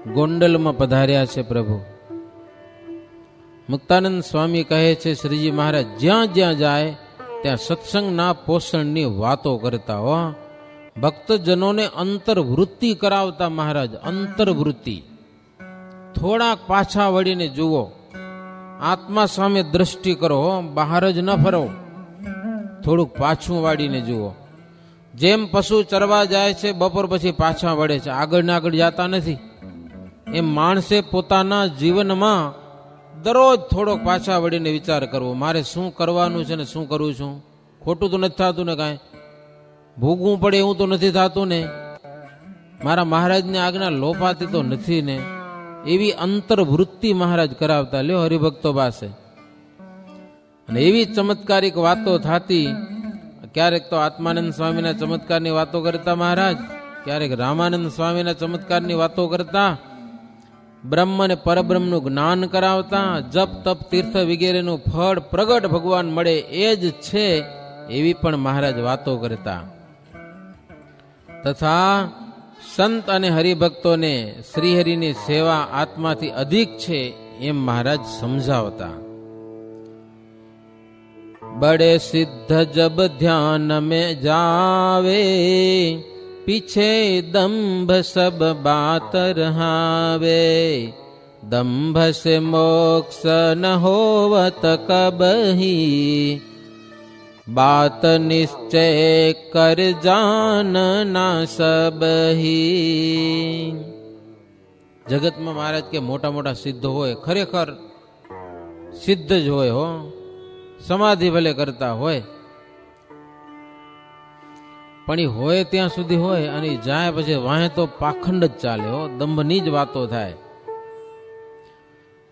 ગોંડલમાં પધાર્યા છે પ્રભુ. મુક્તાનંદ સ્વામી કહે છે શ્રીજી મહારાજ જ્યાં જ્યાં જાય ત્યાં સત્સંગના પોષણની વાતો કરતા હો. ભક્તજનોને અંતર્વૃત્તિ કરાવતા મહારાજ. અંતર્વૃત્તિ. થોડાક પાછા વળીને જુઓ, આત્મા સામે દ્રષ્ટિ કરો, બહાર જ ન ફરો. થોડુંક પાછું વાળીને જુઓ. જેમ પશુ ચરવા જાય છે બપોર પછી પાછા વળે છે, આગળ ને આગળ જતા નથી, એમ માણસે પોતાના જીવનમાં દરરોજ થોડોક પાછા વળીને વિચાર કરવો, મારે શું કરવાનું છે ને શું કરું છું. ખોટું તો નથી થતું ને, કાંઈ ભોગવું પડે એવું તો નથી થતું ને, મારા મહારાજની આજ્ઞા લોપાતી તો નથી ને. એવી અંતર્વૃત્તિ મહારાજ કરાવતા લ્યો હરિભક્તો પાસે. અને એવી ચમત્કારિક વાતો થતી. ક્યારેક તો આત્માનંદ સ્વામીના ચમત્કારની વાતો કરતા મહારાજ, ક્યારેક રામાનંદ સ્વામીના ચમત્કારની વાતો કરતા. બ્રહ્મ અને પરબ્રહ્મનું જ્ઞાન કરાવતા. જપ તપ તીર્થ વગેરેનું ફળ પ્રગટ ભગવાન મળે એ જ છે એવી પણ મહારાજ વાતો કરતા. તથા સંત અને હરિભક્તોને શ્રીહરિની સેવા આત્માથી અધિક છે એમ મહારાજ સમજાવતા. बड़े सिद्ध जब ध्यान में जावे, पीछे दंभ सब बात रहावे, दंभ से मोक्ष न होवत कबही, बात निश्चय कर जानना सबही. જગતમાં મહારાજ કે મોટા મોટા સિદ્ધ હોય, ખરેખર સિદ્ધ જ હોય હો, સમાધિ ભલે કરતા હોય પણ એ હોય ત્યાં સુધી હોય, અને જાય પછી વાહે તો પાખંડ જ ચાલે હો. દંભની જ વાતો થાય,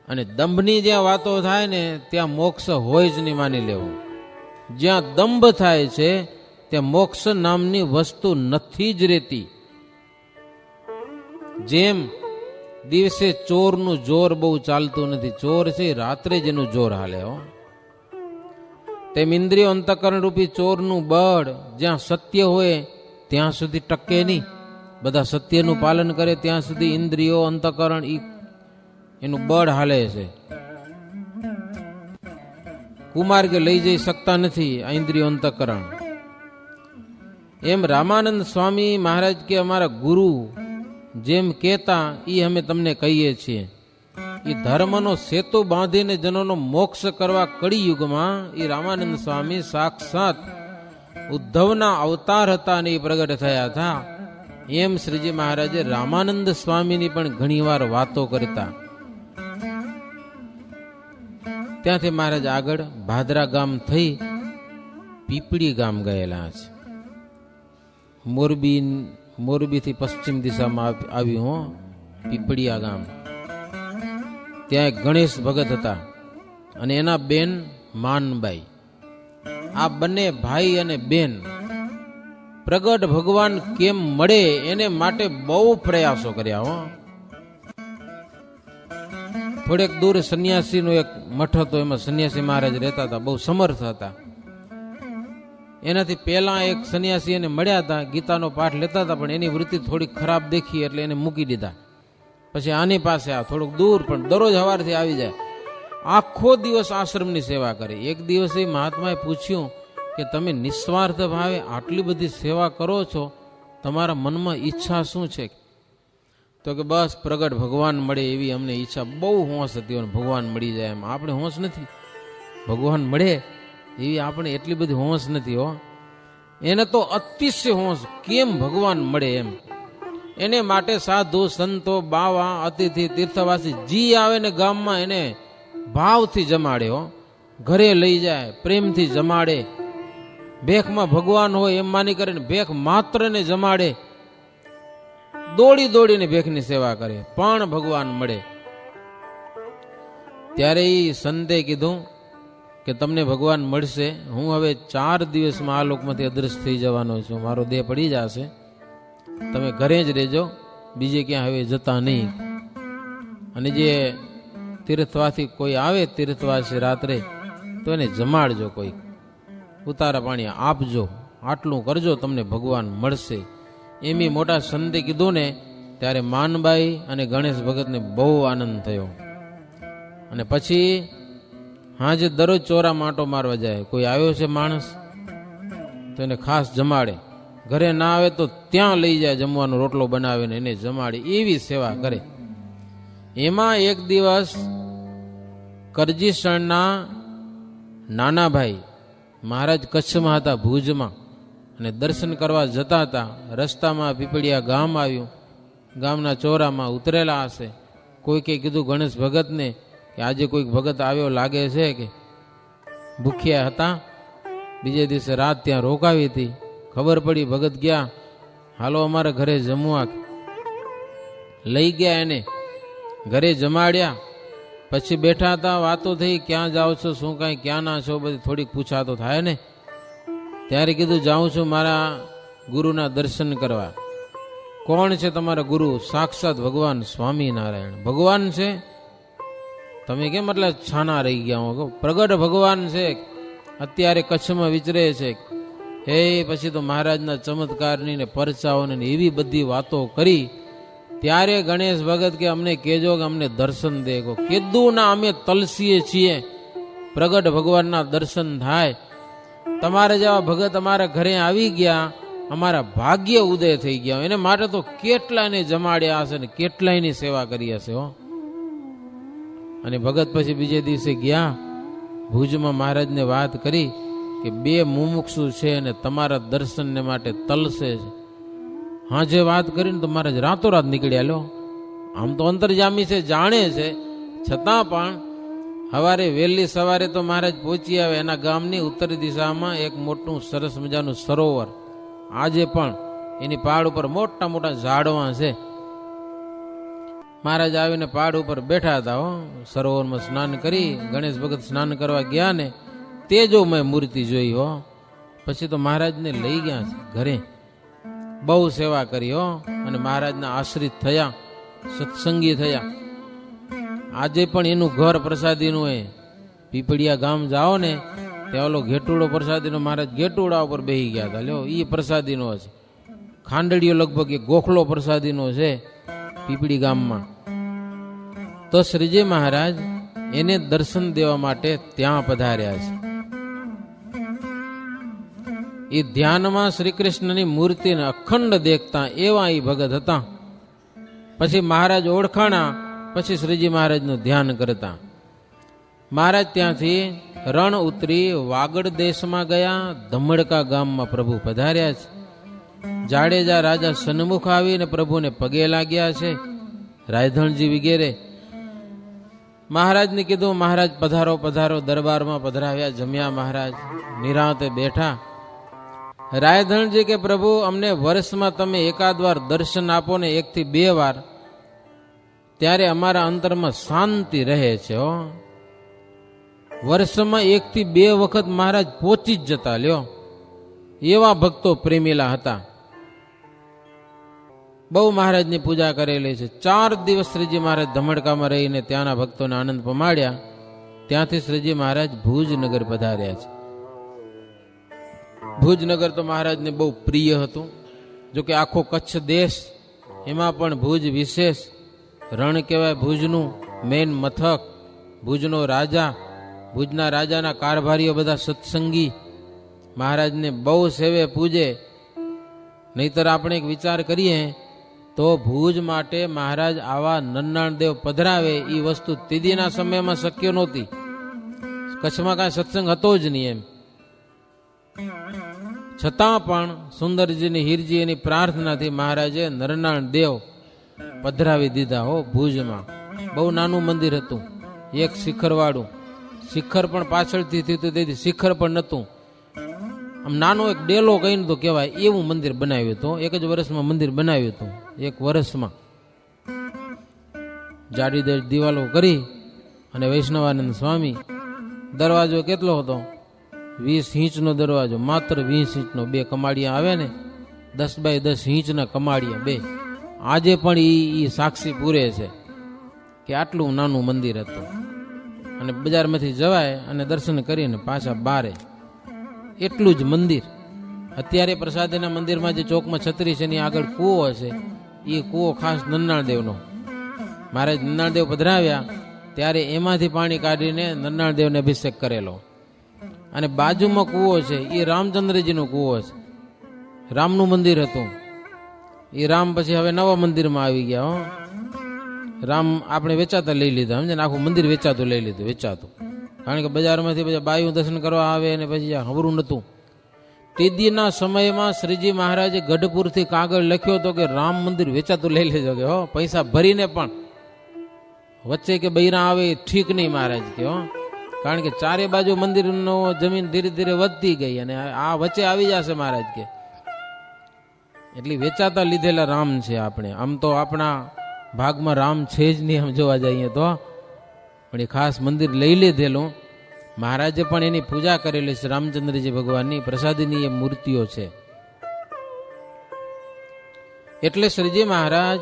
અને દંભની જ્યાં વાતો થાય ને ત્યાં મોક્ષ હોય જ નહીં માની લેવું. જ્યાં દંભ થાય છે ત્યાં મોક્ષ નામની વસ્તુ નથી જ રહેતી. જેમ દિવસે ચોરનું જોર બહુ ચાલતું નથી, ચોર છે રાત્રે જ એનું જોર હાલે હો. તેમ ઇન્દ્રિયો અંતઃકરણ રૂપી ચોરનું બળ જ્યાં સત્ય હોય ત્યાં સુધી ટકે નહીં. બધા સત્યનું પાલન કરે ત્યાં સુધી ઇન્દ્રિયો અંતઃકરણ એનું બળ હાલે છે. કુમાર્ગે લઈ જઈ શકતા નથી આ ઇન્દ્રિયો અંતઃકરણ. એમ રામાનંદ સ્વામી મહારાજ કે અમારા ગુરુ જેમ કહેતા એ અમે તમને કહીએ છીએ. એ ધર્મનો સેતુ બાંધીને જનોનો મોક્ષ કરવા કળિયુગમાં એ રામાનંદ સ્વામી સાક્ષાત ઉદ્ધવના અવતાર હતા અને એ પ્રગટ થયા હતા. એમ શ્રીજી મહારાજે રામાનંદ સ્વામીની પણ ઘણીવાર વાતો કરતા. ત્યાંથી મહારાજ આગળ ભાદરા ગામ થઈ પીપળી ગામ ગયેલા છે. મોરબીથી પશ્ચિમ દિશામાં આવ્યું હો પીપળિયા ગામ. ત્યાં એક ગણેશ ભગત હતા અને એના બેન માનબાઈ. આ બંને ભાઈ અને બેન પ્રગટ ભગવાન કેમ મળે એને માટે બહુ પ્રયાસો કર્યા હો. થોડેક દૂર સંન્યાસીનો એક મઠ હતો, એમાં સંન્યાસી મહારાજ રહેતા હતા, બહુ સમર્થ હતા. એનાથી પહેલા એક સંન્યાસી એને મળ્યા હતા, ગીતાનો પાઠ લેતા હતા, પણ એની વૃત્તિ થોડી ખરાબ દેખી એટલે એને મૂકી દીધા. પછી આની પાસે આ થોડુંક દૂર, પણ દરરોજ સવારથી આવી જાય, આખો દિવસ આશ્રમની સેવા કરી. એક દિવસે મહાત્માએ પૂછ્યું કે તમે નિસ્વાર્થ ભાવે આટલી બધી સેવા કરો છો, તમારા મનમાં ઈચ્છા શું છે? તો કે બસ પ્રગટ ભગવાન મળે એવી અમને ઈચ્છા. બહુ હોંશ હતી, ભગવાન મળી જાય એમ. આપણે હોંશ નથી, ભગવાન મળે એવી આપણે એટલી બધી હોંશ નથી હો. એને તો અતિશય હોંશ, કેમ ભગવાન મળે એમ. એને માટે સાધુ સંતો બાવા અતિથિ તીર્થવાસી જી આવે ને ગામમાં એને ભાવથી જમાડે હો. ઘરે લઈ જાય, પ્રેમથી જમાડે. ભેખમાં ભગવાન હોય એમ માની કરીને ભેખ માત્ર ને જમાડે. દોડી દોડીને ભેખની સેવા કરે, પણ ભગવાન મળે. ત્યારે એ સંતે કીધું કે તમને ભગવાન મળશે, હું હવે 4 દિવસમાં આ લોકમાંથી અદૃશ્ય થઈ જવાનો છું, મારો દેહ પડી જશે, તમે ઘરે જ રહેજો, બીજે ક્યાં હવે જતા નહીં. અને જે તીર્થવાથી કોઈ આવે તીર્થવાસી રાત્રે તો એને જમાડજો, કોઈ ઉતારા પાણી આપજો, આટલું કરજો, તમને ભગવાન મળશે. એમ મોટા સંતે કીધું ને ત્યારે માનબાઈ અને ગણેશ ભગતને બહુ આનંદ થયો. અને પછી હાજે દરરોજ ચોરા માટો મારવા જાય. કોઈ આવ્યો છે માણસ તો એને ખાસ જમાડે, ઘરે ના આવે તો ત્યાં લઈ જાય, જમવાનો રોટલો બનાવીને એને જમાડે, એવી સેવા કરે. એમાં એક દિવસ કરજીસણના નાના ભાઈ મહારાજ કચ્છમાં હતા, ભુજમાં, અને દર્શન કરવા જતા હતા. રસ્તામાં પીપળિયા ગામ આવ્યું. ગામના ચોરામાં ઉતરેલા હશે. કોઈકે કીધું ગણેશ ભગતને કે આજે કોઈક ભગત આવ્યો લાગે છે, કે ભૂખ્યા હતા, બીજે દિવસે રાત ત્યાં રોકાવી હતી. ખબર પડી ભગત ગયા, હાલો અમારા ઘરે જમવા. લઈ ગયા, એને ઘરે જમાડ્યા. પછી બેઠા હતા, વાતો થઈ, ક્યાં જાઓ છો, શું કાંઈ, ક્યાં ના છો, બધી થોડીક પૂછા તો થાય ને. ત્યારે કીધું જાઉં છું મારા ગુરુના દર્શન કરવા. કોણ છે તમારા ગુરુ? સાક્ષાત ભગવાન સ્વામિનારાયણ. ભગવાન છે? તમે કેમ એટલે છાના રહી ગયા હો? પ્રગટ ભગવાન છે, અત્યારે કચ્છમાં વિચરે છે. હે પછી તો મહારાજના ચમત્કારની ને પરચાઓને એવી બધી વાતો કરી. ત્યારે ગણેશ ભગત કે અમને કહેજો કે અમને દર્શન દે. કીધું ના, અમે તલસીએ છીએ, પ્રગટ ભગવાનના દર્શન થાય. તમારે જેવા ભગત અમારા ઘરે આવી ગયા, અમારા ભાગ્ય ઉદય થઈ ગયા. એને માટે તો કેટલાયને જમાડ્યા હશે ને કેટલાયની સેવા કરી હશે હો. અને ભગત પછી બીજે દિવસે ગયા ભુજમાં, મહારાજને વાત કરી કે બે મુમુક્ષુ છે અને તમારા દર્શનને માટે તલસે છે. હા, જે વાત કરીને તો મહારાજ રાતોરાત નીકળ્યા. લો, આમ તો અંતર્જામી છે, જાણે છે, છતાં પણ સવારે વહેલી સવારે તો મહારાજ પહોંચી આવે. એના ગામની ઉત્તર દિશામાં એક મોટું સરસ મજાનું સરોવર, આજે પણ એની પહાડ ઉપર મોટા મોટા ઝાડવા છે. મહારાજ આવીને પહાડ ઉપર બેઠા હતા હો. સરોવરમાં સ્નાન કરી ગણેશ ભગત સ્નાન કરવા ગયા ને તેજોમય મૂર્તિ જોઈ હો. પછી તો મહારાજને લઈ ગયા છે ઘરે. બહુ સેવા કરી હો. અને મહારાજના આશ્રિત થયા, સત્સંગી થયા. આજે પણ એનું ઘર પ્રસાદીનું એ પીપળિયા ગામ જાઓ ને ત્યાં ઓલો ઘેટુડો પ્રસાદીનો, મહારાજ ઘેટુડા ઉપર બેસી ગયા હતા. લ્યો, એ પ્રસાદીનો છે. ખાંડડીઓ લગભગ એ ગોખલો પ્રસાદીનો છે પીપળી ગામમાં. તો શ્રીજી મહારાજ એને દર્શન દેવા માટે ત્યાં પધાર્યા છે. એ ધ્યાનમાં શ્રી કૃષ્ણની મૂર્તિને અખંડ દેખતા એવા એ ભગત હતા. પછી મહારાજ ઓળખાણા. પછી શ્રીજી મહારાજનું ધ્યાન કરતા. મહારાજ ત્યાંથી રણ ઉતરી વાગડ દેશમાં ગયા. ધમડકા ગામમાં પ્રભુ પધાર્યા છે. જાડેજા રાજા સન્મુખ આવીને પ્રભુને પગે લાગ્યા છે, રાયધણજી વગેરે. મહારાજને કીધું, મહારાજ પધારો પધારો. દરબારમાં પધરાવ્યા, જમ્યા. મહારાજ નિરાંતે બેઠા. રાયધણજી કે પ્રભુ, અમને વર્ષમાં તમે એકાદ વાર દર્શન આપો ને, 1 થી 2 વાર, ત્યારે અમારા અંતરમાં શાંતિ રહે છે હો. વર્ષમાં 1 થી 2 વખત મહારાજ પહોંચી જ જતા. લ્યો, એવા ભક્તો પ્રેમીલા હતા. બહુ મહારાજની પૂજા કરેલી છે. 4 દિવસ શ્રીજી મહારાજ ધમડકામાં રહીને ત્યાંના ભક્તોને આનંદ પમાડ્યા. ત્યાંથી શ્રીજી મહારાજ ભુજનગર પધાર્યા છે. ભુજનગર તો મહારાજને બહુ પ્રિય હતું. જોકે આખો કચ્છ દેશ, એમાં પણ ભુજ વિશેષ. રણ કહેવાય ભુજનું, મેન મથક. ભુજનો રાજા, ભુજના રાજાના કારભારીઓ બધા સત્સંગી, મહારાજને બહુ સેવે પૂજે. નહીતર આપણે એક વિચાર કરીએ તો ભુજ માટે મહારાજ આવા નન્નાણ દેવ પધરાવે એ વસ્તુ તીદીના સમયમાં શક્ય નહોતી. કચ્છમાં કાંઈ સત્સંગ હતો જ નહીં એમ. છતાં પણ સુંદરજીની હીરજી એની પ્રાર્થનાથી મહારાજે નરનાણ દેવ પધરાવી દીધા હો ભુજમાં. બહુ નાનું મંદિર હતું, એક શિખરવાળું. શિખર પણ પાછળથી થયું, તેથી શિખર પણ નહોતું. આમ નાનો એક ડેલો કહીને તો કહેવાય એવું મંદિર બનાવ્યું હતું. 1 જ વર્ષમાં મંદિર બનાવ્યું હતું, 1 વર્ષમાં. જાડી દિવાલો કરી અને વૈષ્ણવાનંદ સ્વામી. દરવાજો કેટલો હતો? 20 ઇંચનો દરવાજો, માત્ર 20 ઇંચનો. 2 કમાડિયા આવે ને, 10 બાય 10 ઇંચના કમાડિયા 2. આજે પણ એ સાક્ષી પૂરે છે કે આટલું નાનું મંદિર હતું. અને બજારમાંથી જવાય અને દર્શન કરીને પાછા બારે, એટલું જ મંદિર. અત્યારે પ્રસાદીના મંદિરમાં જે ચોકમાં છત્રી છે એની આગળ કૂવો છે, એ કૂવો ખાસ નન્નાળદેવનો. મહારાજ નન્નાળદેવ પધરાવ્યા ત્યારે એમાંથી પાણી કાઢીને નન્નાળદેવને અભિષેક કરેલો. અને બાજુમાં કૂવો છે એ રામચંદ્રજીનો કૂવો છે. રામનું મંદિર હતું. એ રામ પછી હવે નવા મંદિરમાં આવી ગયા. હો, રામ આપણે વેચાતા લઈ લીધા, સમજે ને, આખું મંદિર વેચાતું લઈ લીધું, વેચાતું. કારણ કે બજારમાંથી પછી બાયું દર્શન કરવા આવે અને પછી હવરું નહોતું. તેદીના સમયમાં શ્રીજી મહારાજે ગઢપુરથી કાગળ લખ્યો હતો કે રામ મંદિર વેચાતું લઈ લેજો, કે હો પૈસા ભરીને પણ. વચ્ચે કે બૈરા આવે એ ઠીક નહીં મહારાજ કે. હો, કારણ કે ચારે બાજુ મંદિરનો જમીન ધીરે ધીરે વધતી ગઈ અને આ વચ્ચે આવી જશે મહારાજ કે. એટલે વેચાતા લીધેલા રામ છે આપણે. આમ તો આપણા ભાગમાં રામ છે જ નહીં, આમ જોવા જઈએ તો. પણ એ ખાસ મંદિર લઈ લીધેલું. મહારાજે પણ એની પૂજા કરેલી છે, રામચંદ્રજી ભગવાનની પ્રસાદીની એ મૂર્તિઓ છે. એટલે શ્રીજી મહારાજ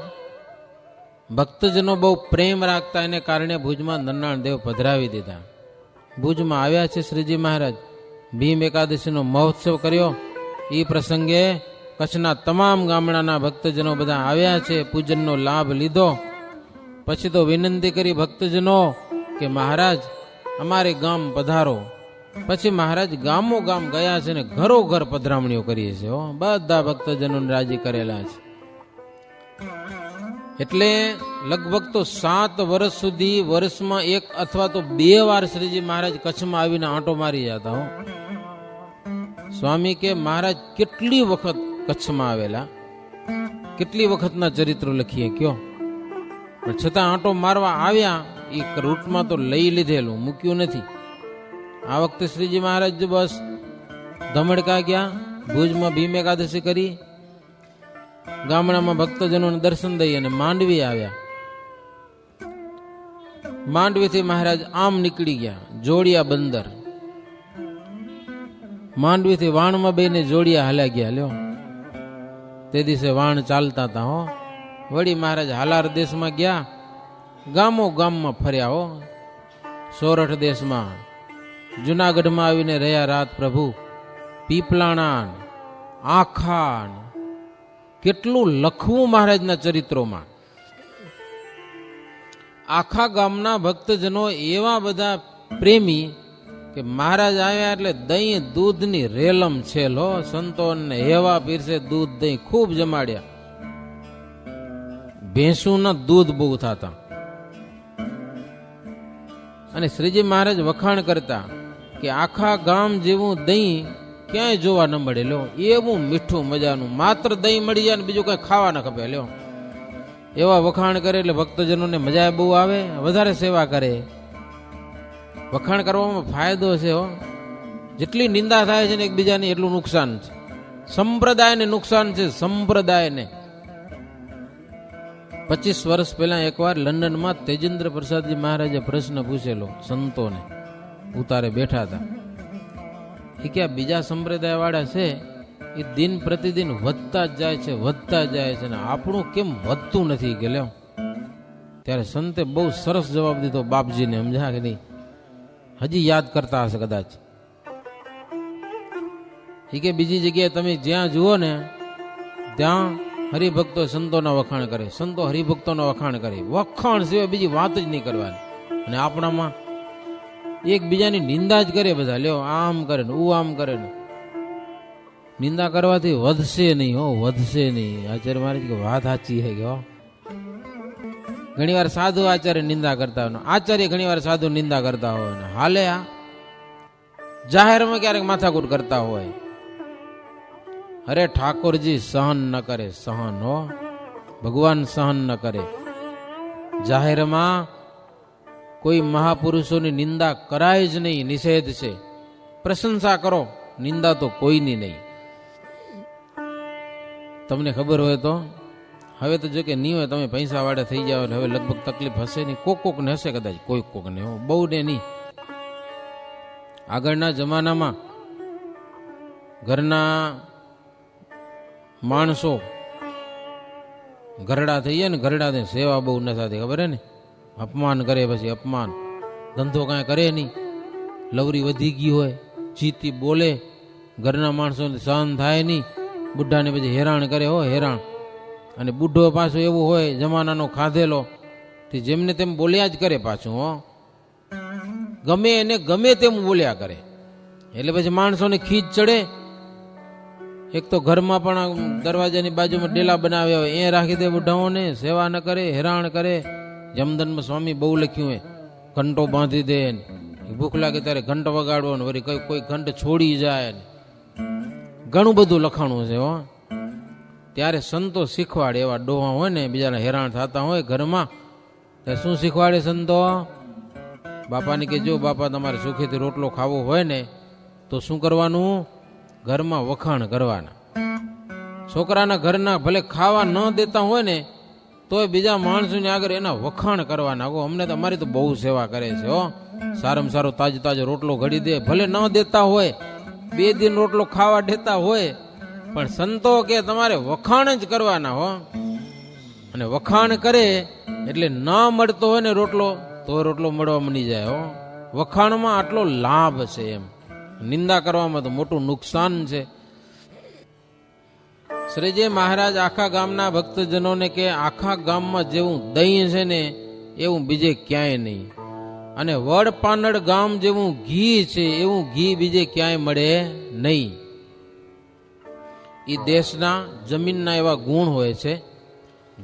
ભક્તજનો બહુ પ્રેમ રાખતા, એને કારણે ભુજમાં નન્નાળદેવ પધરાવી દીધા. ભુજમાં આવ્યા છે શ્રીજી મહારાજ. ભીમ એકાદશીનો મહોત્સવ કર્યો. એ પ્રસંગે કચ્છના તમામ ગામડાના ભક્તજનો બધા આવ્યા છે, પૂજનનો લાભ લીધો. પછી તો વિનંતી કરી ભક્તજનો કે મહારાજ અમારે ગામ પધારો. પછી મહારાજ ગામો ગામ ગયા છે ને ઘરો ઘર પધરામણીઓ કરીએ છે. બધા ભક્તજનોને રાજી કરેલા છે. એટલે લગભગ તો 7 વર્ષ સુધી વર્ષમાં 1 અથવા તો 2 વાર શ્રીજી મહારાજ કચ્છમાં આવીને આંટો મારી જતા. હો, સ્વામી કે મહારાજ કેટલી વખત કચ્છમાં આવેલા, કેટલી વખતના ચરિત્રો લખીએ કયો. પણ છતાં આંટો મારવા આવ્યા. એ રૂટમાં તો લઈ લીધેલું, મૂક્યું નથી. આ વખતે શ્રીજી મહારાજ બસ ધમડકા ગયા, ભુજમાં ભીમ એકાદશી કરી, ગામડામાં ભક્તજનોને દર્શન દઈ અને માંડવી આવ્યા. માંડવીથી મહારાજ આમ નીકળી ગયા જોડિયા બંદર. માંડવીથી વાણમાં બેને જોડિયા હાલ્યા ગયા. લ્યો, તે દિવસે વાણ ચાલતા હતા. હો, વળી મહારાજ હાલાર દેશમાં ગયા, ગામો ગામમાં ફર્યા. હો, સોરઠ દેશમાં, જુનાગઢમાં આવીને રહ્યા રાત. પ્રભુ પીપલાણા, આખા, કેટલું લખવું મહારાજના ચરિત્રોમાં. આખા ગામના ભક્તજનો એવા બધા પ્રેમી કે મહારાજ આવ્યા એટલે દહીં દૂધની રેલમ છે. લો, સંતોને એવા પીરસે દૂધ દહીં ખૂબ જમાડ્યા. ભેંસુના દૂધ બહુ થતા. અને શ્રીજી મહારાજ વખાણ કરતા કે આખા ગામ જેવું દહીં ક્યાંય જોવા ન મળે. લ્યો, એવું મીઠું મજાનું, માત્ર દહીં મળી જાય ને બીજું કઈ ખાવા ના ખપે. લ્યો, એવા વખાણ કરે એટલે ભક્તજનોને મજા બહુ આવે, વધારે સેવા કરે. વખાણ કરવામાં ફાયદો છે. હો, જેટલી નિંદા થાય છે ને એકબીજાની એટલું નુકસાન છે. સંપ્રદાયને નુકસાન છે, સંપ્રદાયને. 25 વર્ષ પહેલા એકવાર લંડનમાં તેજેન્દ્ર પ્રસાદજી મહારાજે પ્રશ્ન પૂછેલો સંતોને, ઉતારે બેઠા હતા. એ કે બીજા સંપ્રદાય વાળા છે એ દિન પ્રતિદિન વધતા જ જાય છે, વધતા જાય છે, ને આપણું કેમ વધતું નથી કે. લ્યો, ત્યારે સંતે બહુ સરસ જવાબ દીધો બાપજીને. સમજા કે નહીં? હજી યાદ કરતા હશે કદાચ. એ કે બીજી જગ્યાએ તમે જ્યાં જુઓ ને ત્યાં હરિભક્તો સંતોના વખાણ કરે, સંતો હરિભક્તોના વખાણ કરે. વખાણ સિવાય બીજી વાત જ નહીં કરવાની. અને આપણામાં એકબીજાની નિંદા જ કરે બધા. લ્યો, આમ કરે ને આમ કરે ને. નિંદા કરવાથી વધશે નહીં. હો, વધશે નહીં. આચાર્ય મહારાજ કે વાત સાચી છે કે. ઘણી વાર સાધુ આચાર્ય નિંદા કરતા હોય, આચાર્ય ઘણી વાર સાધુ નિંદા કરતા હોય ને હાલે આ જાહેરમાં ક્યારેક માથાકૂટ કરતા હોય. અરે ઠાકોરજી સહન ન કરે, સહન. હો, ભગવાન સહન ન કરે. જાહેરમાં કોઈ મહાપુરુષોની નિંદા કરાય જ નહીં, નિષેધ છે. પ્રશંસા કરો, નિંદા તો કોઈની નહીં. તમને ખબર હોય તો, હવે તો જો કે નહીં હોય, તમે પૈસા વાળા થઈ જાવ એટલે હવે લગભગ તકલીફ હશે નહીં. કોકને હશે કદાચ, કોકને, બહુ ને નહીં. આગળના જમાનામાં ઘરના માણસો ઘરડા થઈ જાય ને, ઘરડા સેવા બહુ ન થતી, ખબર હે ને. અપમાન કરે, પછી અપમાન. ધંધો કાંઈ કરે નહીં, લવરી વધી ગઈ હોય, જીતી બોલે, ઘરના માણસોને સહન થાય નહીં, બુઢાને પછી હેરાન કરે. હો, હેરાન. અને બુઢો પાછો એવું હોય જમાનાનો ખાધેલો, તે જેમને તેમ બોલ્યા જ કરે પાછું. હો, ગમે એને ગમે તેમ બોલ્યા કરે. એટલે પછી માણસોને ખીજ ચડે. એક તો ઘરમાં પણ દરવાજાની બાજુમાં ડેલા બનાવ્યા હોય, એ રાખી દે બુઢાઓને, સેવા ન કરે, હેરાન કરે. જમદનમાં સ્વામી બહુ લખ્યું હોય, ઘંટો બાંધી દે, ભૂખ લાગે ત્યારે ઘંટ વગાડવો ને વળી કોઈ ઘંટ છોડી જાય, ઘણું બધું લખાણું છે. હો, ત્યારે સંતો શીખવાડે. એવા ડોહા હોય ને બીજાને હેરાન થતા હોય ઘરમાં, ત્યારે શું શીખવાડે સંતો? બાપાને કે જો બાપા તમારે સુખેથી રોટલો ખાવો હોય ને તો શું કરવાનું? ઘરમાં વખાણ કરવાના. છોકરાના ઘરના ભલે ખાવા ન દેતા હોય ને તોય બીજા માણસોની આગળ એના વખાણ કરવાના. અમને તો અમારી તો બહુ સેવા કરે છે. હો, સારામાં સારો તાજો રોટલો ઘડી દે. ભલે ન દેતા હોય, 2 દિન રોટલો ખાવા દેતા હોય, પણ સંતો કે તમારે વખાણ જ કરવાના. હો, અને વખાણ કરે એટલે ન મળતો હોય ને રોટલો તો રોટલો મળવા મળી જાય. હો, વખાણમાં આટલો લાભ છે, એમ નિંદા કરવામાં તો મોટું નુકસાન છે. શ્રીજી મહારાજ આખા ગામના ભક્તજનોને કે આખા ગામમાં જેવું દહીં છે ને એવું બીજે ક્યાંય નહીં, અને વડ પાનડ ગામ જેવું ઘી છે એવું ઘી બીજે ક્યાંય મળે નહીં. એ દેશના જમીનના એવા ગુણ હોય છે.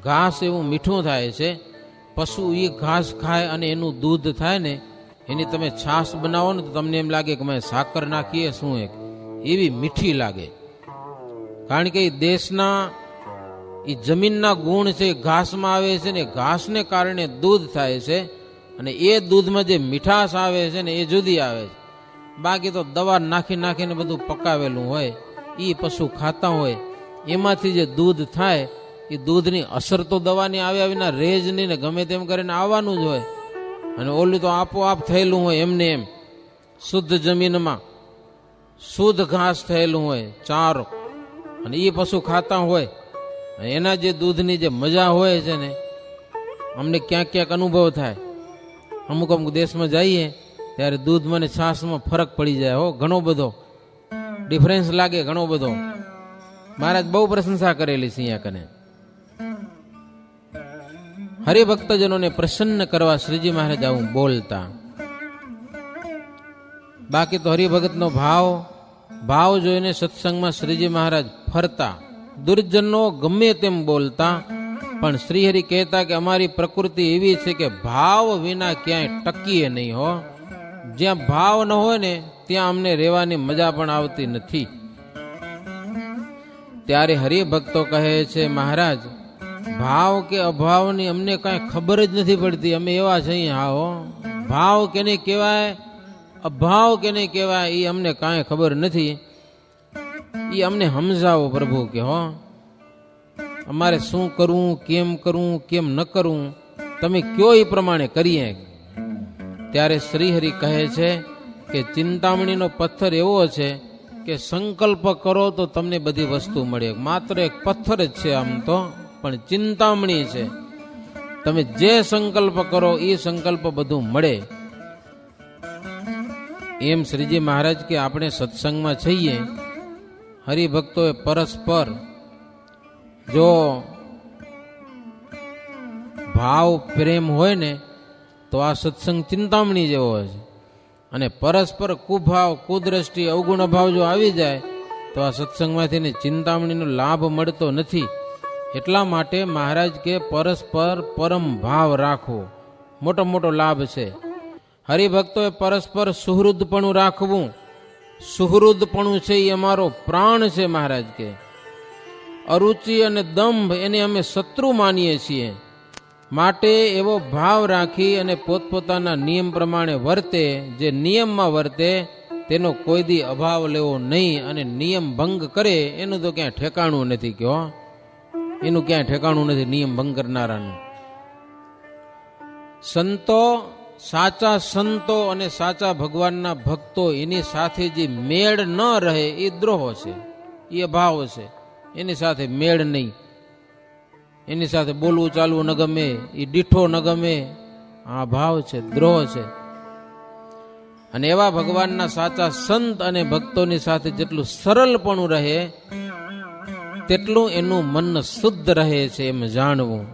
ઘાસ એવું મીઠું થાય છે. પશુ એ ઘાસ ખાય અને એનું દૂધ થાય ને, એની તમે છાશ બનાવો ને તો તમને એમ લાગે કે મેં સાકર નાખીએ શું, એક એવી મીઠી લાગે. કારણ કે એ દેશના એ જમીનના ગુણ છે, ઘાસમાં આવે છે ને ઘાસને કારણે દૂધ થાય છે, અને એ દૂધમાં જે મીઠાશ આવે છે ને એ જુદી આવે છે. બાકી તો દવા નાખીને બધું પકાવેલું હોય, એ પશુ ખાતા હોય, એમાંથી જે દૂધ થાય એ દૂધની અસર તો દવાની આવ્યા વિના રેજ નહીં ને, ગમે તેમ કરીને આવવાનું જ હોય. અને ઓલું તો આપોઆપ થયેલું હોય એમને એમ શુદ્ધ જમીનમાં શુદ્ધ ઘાસ થયેલું હોય ચારો, અને એ પશુ ખાતા હોય. એના જે દૂધની જે મજા હોય છે ને, અમને ક્યાંક ક્યાંક અનુભવ થાય. અમુક દેશમાં જઈએ ત્યારે દૂધમાં ને છાશમાં ફરક પડી જાય. હો, ઘણો બધો ડિફરન્સ લાગે, ઘણો બધો. મહારાજ બહુ પ્રશંસા કરેલી છે અહીંયા કને. હરિભક્તજનોને પ્રસન્ન કરવા શ્રીજી મહારાજ આવું બોલતા. બાકી તો હરિભગતનો ભાવ જોઈને સત્સંગમાં શ્રીજી મહારાજ ફરતા. દુર્જનો ગમે તેમ બોલતા, પણ શ્રીહરિ કહેતા કે અમારી પ્રકૃતિ એવી છે કે ભાવ વિના ક્યાંય ટકીએ નહીં. હો, જ્યાં ભાવ ન હોય ને ત્યાં અમને રહેવાની મજા પણ આવતી નથી. ત્યારે હરિભક્તો કહે છે મહારાજ ભાવ કે અભાવની અમને કાંઈ ખબર જ નથી પડતી. અમે એવા છીએ. હા, હો, ભાવ કેને કહેવાય, અભાવ કેને કહેવાય એ અમને કાંઈ ખબર નથી. એ અમને સમજાવો પ્રભુ કે હો, અમારે શું કરવું, કેમ ન કરવું, તમે કયો એ પ્રમાણે કરીએ. ત્યારે શ્રીહરિ કહે છે કે ચિંતામણીનો પથ્થર એવો છે કે સંકલ્પ કરો તો તમને બધી વસ્તુ મળે. માત્ર એક પથ્થર જ છે આમ તો, પણ ચિંતામણી છે. તમે જે સંકલ્પ કરો એ સંકલ્પ બધું મળે. એમ શ્રીજી મહારાજ કે આપણે સત્સંગમાં છીએ, હરિભક્તોએ પરસ્પર જો ભાવ પ્રેમ હોય ને તો આ સત્સંગ ચિંતામણી જેવો હોય છે. અને પરસ્પર કુભાવ, કુદ્રષ્ટિ, અવગુણ ભાવ જો આવી જાય તો આ સત્સંગમાંથી ચિંતામણીનો લાભ મળતો નથી. એટલા માટે મહારાજ કે પરસ્પર પરમ ભાવ રાખવો મોટો લાભ છે. હરિભક્તોએ પરસ્પર સુહૃદપણું રાખવું. સુહૃદપણું છે એ અમારો પ્રાણ છે. મહારાજ કે અરુચિ અને દંભ એને અમે શત્રુ માનીએ છીએ. માટે એવો ભાવ રાખી અને પોતપોતાના નિયમ પ્રમાણે વર્તે. જે નિયમમાં વર્તે તેનો કોઈ દી અભાવ લેવો નહીં, અને નિયમ ભંગ કરે એનું તો ક્યાંય ઠેકાણું નથી. કયો એનું ક્યાંય ઠેકાણું નથી નિયમ ભંગ કરનારાનું. સંતો, સાચા સંતો અને સાચા ભગવાનના ભક્તો એની સાથે જે મેળ ન રહે એ દ્રોહ છે, એ અભાવ છે. એની સાથે મેળ નહીં, એની સાથે બોલવું ચાલવું ન ગમે, એ દીઠો ન ગમે, આ ભાવ છે, દ્રોહ છે. અને એવા ભગવાનના સાચા સંત અને ભક્તોની સાથે જેટલું સરળપણું રહે તેટલું એનું મન શુદ્ધ રહે છે એમ જાણવું.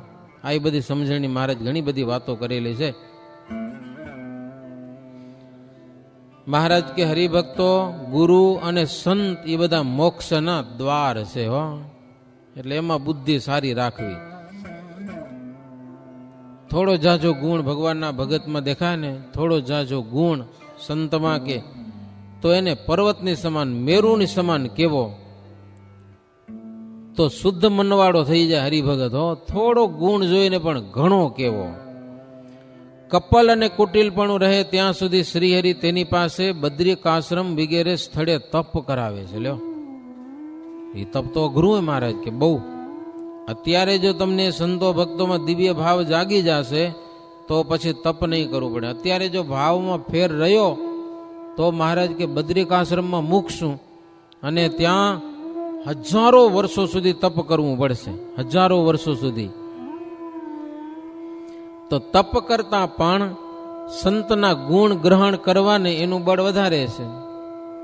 આ બધી સમજણની મહારાજ ઘણી બધી વાતો કરેલી છે. મહારાજ કે હરિભક્તો, ગુરુ અને સંત એ બધા મોક્ષના દ્વાર છે હો. એટલે એમાં બુદ્ધિ સારી રાખવી. થોડો જાજો ગુણ ભગવાનના ભગતમાં દેખાય ને, થોડો જાજો ગુણ સંતમાં કે, તો એને પર્વતની સમાન, મેરુની સમાન કેવો, તો શુદ્ધ મનવાળો થઈ જાય હરિભગત હો. થોડો ગુણ જોઈને પણ ઘણો કેવો. કપલ અને કુટિલપણું રહે ત્યાં સુધી શ્રીહરિ તેની પાસે બદ્રિકાશ્રમ વગેરે સ્થળે તપ કરાવે છે. લ્યો, એ તપ તો અઘરું હોય મહારાજ કે બહુ. અત્યારે જો તમને સંતો ભક્તોમાં દિવ્ય ભાવ જાગી જશે તો પછી તપ નહીં કરવું પડે. અત્યારે જો ભાવમાં ફેર રહ્યો તો મહારાજ કે બદ્રિકાશ્રમમાં મૂકશું અને ત્યાં હજારો વર્ષો સુધી તપ કરવું પડશે. હજારો વર્ષો સુધી. તો તપ કરતા પણ સંતના ગુણ ગ્રહણ કરવાને એનું બળ વધારે છે.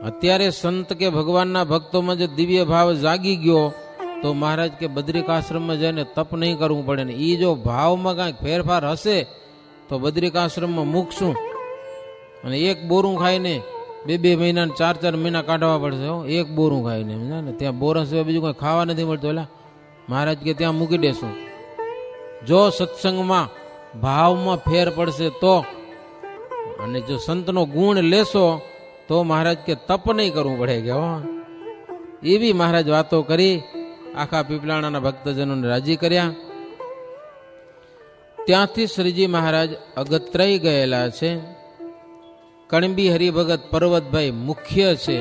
અત્યારે સંત કે ભગવાનના ભક્તોમાં જો દિવ્ય ભાવ જાગી ગયો તો મહારાજ કે બદ્રિકાશ્રમમાં જઈને તપ નહીં કરવું પડે ને. એ જો ભાવમાં કાંઈક ફેરફાર હશે તો બદ્રિકાશ્રમમાં મૂકશું અને એક બોરું ખાઈને 2 મહિના 4 મહિના કાઢવા પડશે. એક બોરું ખાઈને ને ત્યાં બોરા સિવાય બીજું કંઈ ખાવા નથી મળતું. એટલે મહારાજ કે ત્યાં મૂકી દેશું. જો સત્સંગમાં ભાવમાં ફેર પડશે તો, અને જો સંતનો ગુણ લેશો તો મહારાજ કે તપ નહીં કરવું પડે કે હો. એવી મહારાજ વાતો કરી આખા પીપલાણાના ભક્તજનોને રાજી કર્યા. ત્યાંથી શ્રીજી મહારાજ અગત્રય ગયેલા છે. કણબી હરિભગત પર્વતભાઈ મુખ્ય છે.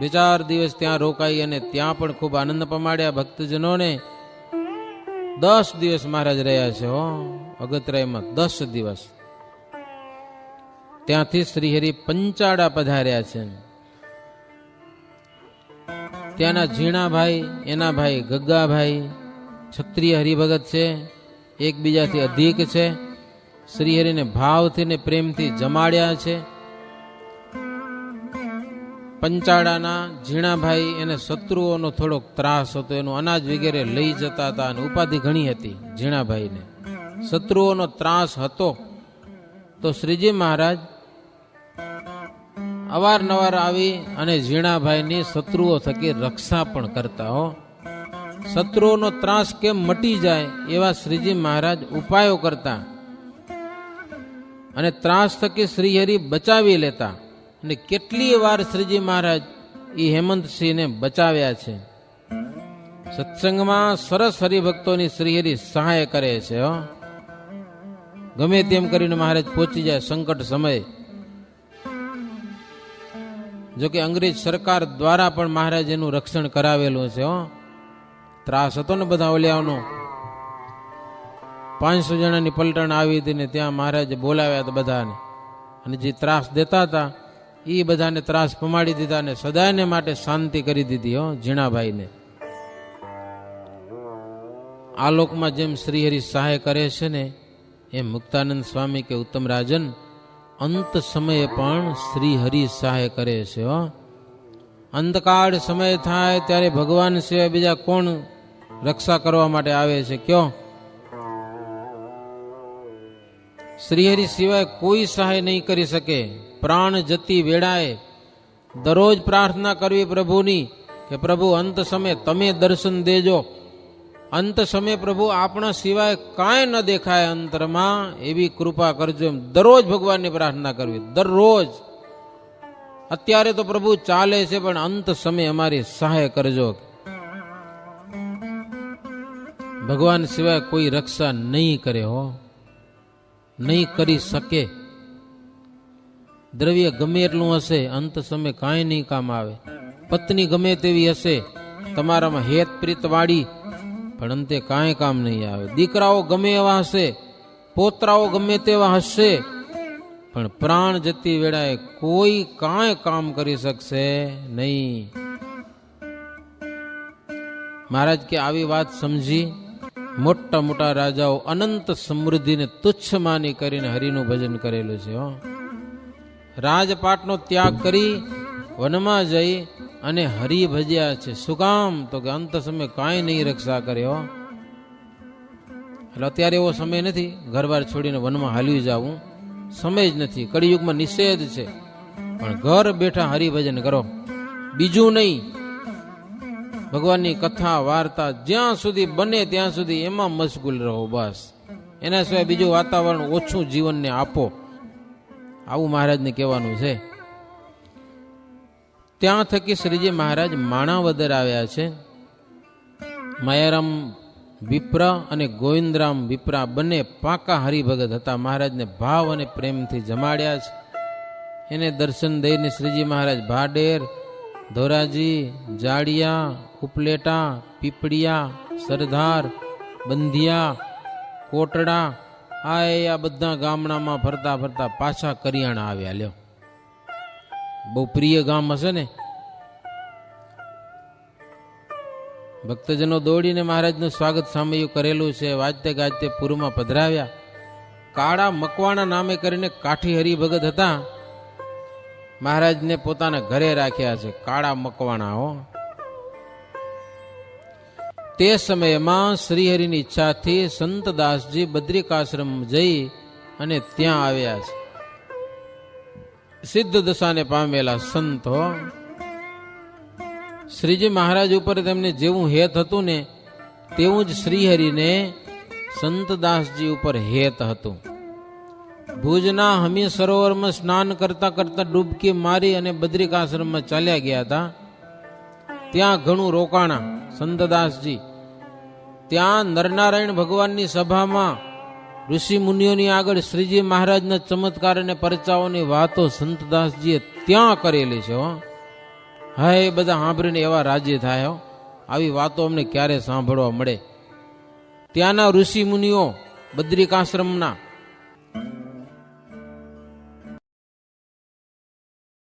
2-4 દિવસ ત્યાં રોકાઈ અને ત્યાં પણ ખૂબ આનંદ પમાડ્યા ભક્તજનોને. 10 દિવસ મહારાજ રહ્યા છે હો અગત્રયમાં. 10 દિવસ. ત્યાંથી શ્રીહરિ પંચાળા પધાર્યા છે. ત્યાંના ઝીણાભાઈ, એના ભાઈ ગગ્ગાભાઈ ક્ષત્રિય હરિભગત છે, એકબીજાથી અધિક છે. શ્રીહરિને ભાવથી ને પ્રેમથી જમાડ્યા છે. પંચાળાના ઝીણાભાઈ એને શત્રુઓનો થોડોક ત્રાસ હતો, એનું અનાજ વગેરે લઈ જતા હતા અને ઉપાધિ ઘણી હતી ઝીણાભાઈને. શત્રુઓનો ત્રાસ હતો તો શ્રીજી મહારાજ અવારનવાર આવી અને ઝીણાભાઈની શત્રુઓ થકી રક્ષા પણ કરતા હો. શત્રુઓનો ત્રાસ કેમ મટી જાય એવા શ્રીજી મહારાજ ઉપાયો કરતા અને ત્રાસ થકી શ્રીહરિ બચાવી લેતા. અને કેટલી વાર શ્રીજી મહારાજ એ હેમંતસિંહને બચાવ્યા છે. સત્સંગમાં સરસ હરિભક્તોની શ્રીહરિ સહાય કરે છે હો. ગમે તેમ કરીને મહારાજ પહોંચી જાય સંકટ સમયે. જોકે અંગ્રેજ સરકાર દ્વારા પણ મહારાજ એનું રક્ષણ કરાવેલું છે હો. ત્રાસ હતો ને બધા ઓલિયાઓનો. 500 જણાની પલટણ આવી હતી ને ત્યાં મહારાજે બોલાવ્યા હતા બધાને, અને જે ત્રાસ દેતા હતા એ બધાને ત્રાસ પમાડી દીધા અને સદાયને માટે શાંતિ કરી દીધી હો ઝીણાભાઈને. આ લોકમાં જેમ શ્રીહરિ સહાય કરે છે ને એમ મુક્તાનંદ સ્વામી કે ઉત્તમ રાજન અંત સમયે પણ શ્રીહરિ સહાય કરે છે હો. અંતકાળ સમય થાય ત્યારે ભગવાન સિવાય બીજા કોણ રક્ષા કરવા માટે આવે છે કયો? શ્રીહરિ સિવાય કોઈ સહાય નહીં કરી શકે. પ્રાણ જતી વેળાએ દરરોજ પ્રાર્થના કરવી પ્રભુની કે પ્રભુ અંત સમયે તમે દર્શન દેજો. અંત સમયે પ્રભુ આપણા સિવાય કાંઈ ન દેખાય અંતરમાં, એવી કૃપા કરજો. એમ દરરોજ ભગવાનની પ્રાર્થના કરવી. દરરોજ. અત્યારે તો પ્રભુ ચાલે છે પણ અંત સમયે અમારી સહાય કરજો. ભગવાન સિવાય કોઈ રક્ષા નહીં કરે હો, નહીં કરી શકે. દ્રવ્ય ગમે એટલું હશે અંત સમય કાંઈ નહીં કામ આવે. પત્ની ગમે તેવી હશે તમારામાં હેત પ્રીત વાળી, પણ અંતે કાંઈ કામ નહીં આવે. દીકરાઓ ગમે એવા હશે, પોતરાઓ ગમે તેવા હશે, પણ પ્રાણ જતી વેળાએ કોઈ કાંઈ કામ કરી શકશે નહીં. મહારાજ કે આવી વાત સમજી મોટા મોટા રાજાઓ અનંત સમૃદ્ધિને તુચ્છ માની કરીને હરિનું ભજન કરેલું છે હો. રાજપાટનો ત્યાગ કરી વનમાં જઈ અને હરી ભજ્યા છે. શું કામ? તો કે અંત સમય કાંઈ નહીં રક્ષા કર્યો. એટલે અત્યારે એવો સમય નથી ઘરબાર છોડીને વનમાં હાલ્યું જવું, સમય જ નથી. કળિયુગમાં નિષેધ છે, પણ ઘર બેઠા હરિભજન કરો, બીજું નહીં. ભગવાનની કથા વાર્તા જ્યાં સુધી બને ત્યાં સુધી એમાં મશગુલ રહો, બસ. એના સિવાય બીજું વાતાવરણ ઓછું જીવનને આપો, આવું મહારાજને કહેવાનું છે. ત્યાં થકી શ્રીજી મહારાજ માણાવદર આવ્યા છે. માયારામ વિપ્ર અને ગોવિંદરામ વિપ્રા બંને પાકા હરિભગત હતા. મહારાજને ભાવ અને પ્રેમથી જમાડ્યા છે. એને દર્શન દઈને શ્રીજી મહારાજ ભાડેર, ધોરાજી, જાડિયા, ઉપલેટા, પીપળિયા, સરદાર, બંધિયા, કોટડા, આ બધા ગામડામાં ફરતા ફરતા પાછા કરિયાણા આવ્યા. લ્યો, બહુ પ્રિય ગામ હશે ને. ભક્તજનો દોડીને મહારાજનું સ્વાગત સામયું કરેલું છે. વાજતે ગાજતે પૂરમાં પધરાવ્યા. કાળા મકવાણા નામે કરીને કાઠી હરિભગત હતા. મહારાજને પોતાના ઘરે રાખ્યા છે, કાળા મકવાણા. હો, તે સમયમાં શ્રીહરિની ઈચ્છાથી સંતદાસજી બદ્રિકાશ્રમ જઈ અને ત્યાં આવ્યા છે. સિદ્ધ દશાને પામેલા સંત. હો, શ્રીજી મહારાજ ઉપર તેમને જેવું હેત હતું ને તેવું જ શ્રીહરિને સંતદાસજી ઉપર હેત હતું. ભુજના હમી સરોવરમાં સ્નાન કરતા કરતા ડૂબકી મારી અને બદ્રિકાશ્રમમાં ચાલ્યા ગયા હતા. ત્યાં ઘણું રોકાણા સંતદાસજી. ત્યાં નરનારાયણ ભગવાનની સભામાં ઋષિ મુનિઓની આગળ શ્રીજી મહારાજના ચમત્કાર અને પરચાઓની વાતો સંતદાસજીએ ત્યાં કરેલી છે. હો, હા, એ બધા સાંભળીને એવા રાજી થાય. હો, આવી વાતો અમને ક્યારે સાંભળવા મળે. ત્યાંના ઋષિ મુનિઓ બદ્રિકાશ્રમના